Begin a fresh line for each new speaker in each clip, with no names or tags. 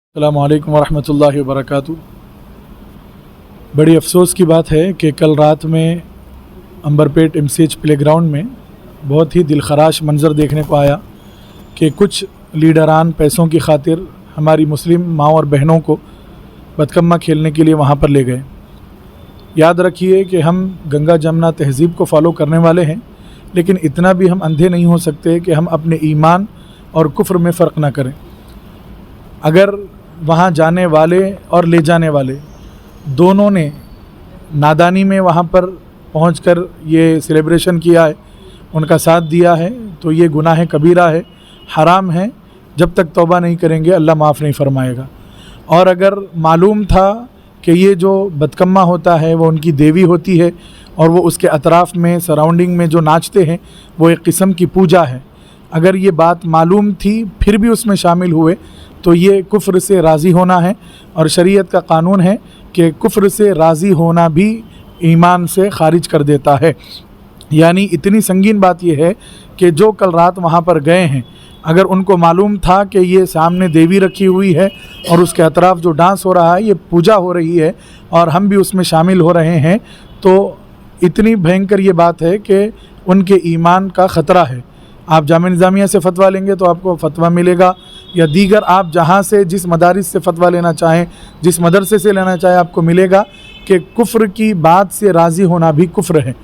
अस्सलामु अलैकुम वरहमतुल्लाहि वबरकातुहू। बड़ी अफ़सोस की बात है कि कल रात में अंबरपेट MCH प्लेग्राउंड में बहुत ही दिलखराश मंज़र देखने को आया कि कुछ लीडरान पैसों की खातिर हमारी मुस्लिम माँ और बहनों को बदकम्मा खेलने के लिए वहाँ पर ले गए। याद रखिए कि हम गंगा जमुना तहज़ीब को फॉलो करने वाले हैं, लेकिन इतना भी हम अंधे नहीं हो सकते कि हम अपने ईमान और कुफ्र में फ़र्क ना करें। अगर वहाँ जाने वाले और ले जाने वाले दोनों ने नादानी में वहाँ पर पहुंचकर ये सेलिब्रेशन किया है, उनका साथ दिया है, तो ये गुनाह कबीरा है, हराम है। जब तक तौबा नहीं करेंगे अल्लाह माफ़ नहीं फरमाएगा। और अगर मालूम था कि ये जो बदकम्मा होता है वो उनकी देवी होती है और वो उसके अतराफ़ में सराउंडिंग में जो नाचते हैं वो एक किस्म की पूजा है, अगर ये बात मालूम थी फिर भी उसमें शामिल हुए तो ये कुफ्र से राज़ी होना है। और शरीयत का कानून है कि कुफ्र से राज़ी होना भी ईमान से ख़ारिज कर देता है। यानी इतनी संगीन बात यह है कि जो कल रात वहाँ पर गए हैं, अगर उनको मालूम था कि ये सामने देवी रखी हुई है और उसके अतराफ़ जो डांस हो रहा है ये पूजा हो रही है और हम भी उसमें शामिल हो रहे हैं, तो इतनी भयंकर ये बात है कि उनके ईमान का ख़तरा है। आप जामिया निज़ामिया से फ़तवा लेंगे तो आपको फ़तवा मिलेगा, या दीगर आप जहाँ से जिस मदारिस से फ़तवा लेना चाहें, जिस मदरसे से लेना चाहें, आपको मिलेगा कि कुफ्र की बात से राज़ी होना भी कुफ्र है।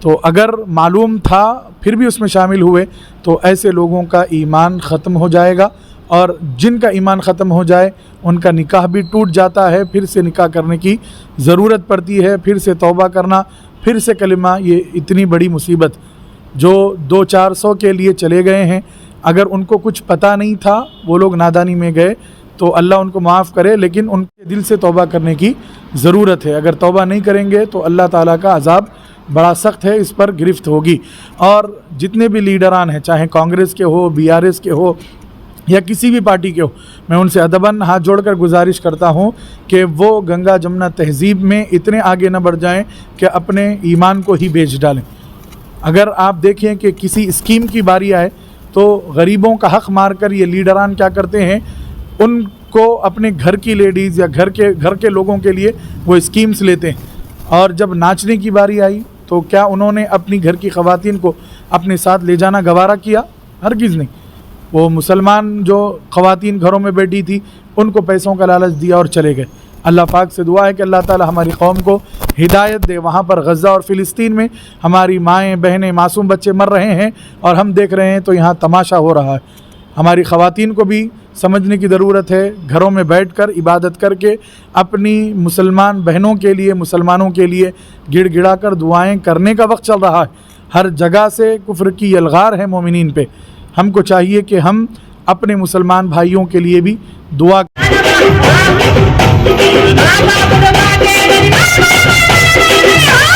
तो अगर मालूम था फिर भी उसमें शामिल हुए तो ऐसे लोगों का ईमान ख़त्म हो जाएगा, और जिनका ईमान ख़त्म हो जाए उनका निकाह भी टूट जाता है, फिर से निकाह करने की ज़रूरत पड़ती है, फिर से तौबा करना, फिर से कलिमा। ये इतनी बड़ी मुसीबत जो 200-400 के लिए चले गए हैं, अगर उनको कुछ पता नहीं था, वो लोग नादानी में गए, तो अल्लाह उनको माफ़ करे, लेकिन उनके दिल से तौबा करने की ज़रूरत है। अगर तौबा नहीं करेंगे तो अल्लाह ताला का अज़ाब बड़ा सख्त है, इस पर गिरफ्त होगी। और जितने भी लीडरान हैं, चाहे कांग्रेस के हो, BRS के हो या किसी भी पार्टी के हो, मैं उनसे अदबन हाथ जोड़कर गुजारिश करता हूँ कि वो गंगा जमुना तहज़ीब में इतने आगे न बढ़ जाएं कि अपने ईमान को ही बेच डालें। अगर आप देखें कि किसी स्कीम की बारी आए तो गरीबों का हक़ मारकर ये लीडरान क्या करते हैं, उनको अपने घर की लेडीज़ या घर के लोगों के लिए वो स्कीम्स लेते हैं, और जब नाचने की बारी आई तो क्या उन्होंने अपनी घर की ख़वातीन को अपने साथ ले जाना गवारा किया? हरगिज़ नहीं। वो मुसलमान जो ख़वातीन घरों में बैठी थी उनको पैसों का लालच दिया और चले गए। अल्लाह पाक से दुआ है कि अल्लाह ताला हमारी कौम को हिदायत दे। वहाँ पर गज़ा और फ़िलिस्तीन में हमारी माएँ बहनें मासूम बच्चे मर रहे हैं और हम देख रहे हैं, तो यहाँ तमाशा हो रहा है। हमारी ख़वातीन को भी समझने की ज़रूरत है, घरों में बैठकर इबादत करके अपनी मुसलमान बहनों के लिए, मुसलमानों के लिए गिड़गिड़ा कर दुआएँ करने का वक्त चल रहा है। हर जगह से कुफ्र की यलगार है मोमिनीन पे। हमको चाहिए कि हम अपने मुसलमान भाइयों के लिए भी दुआ
Bye.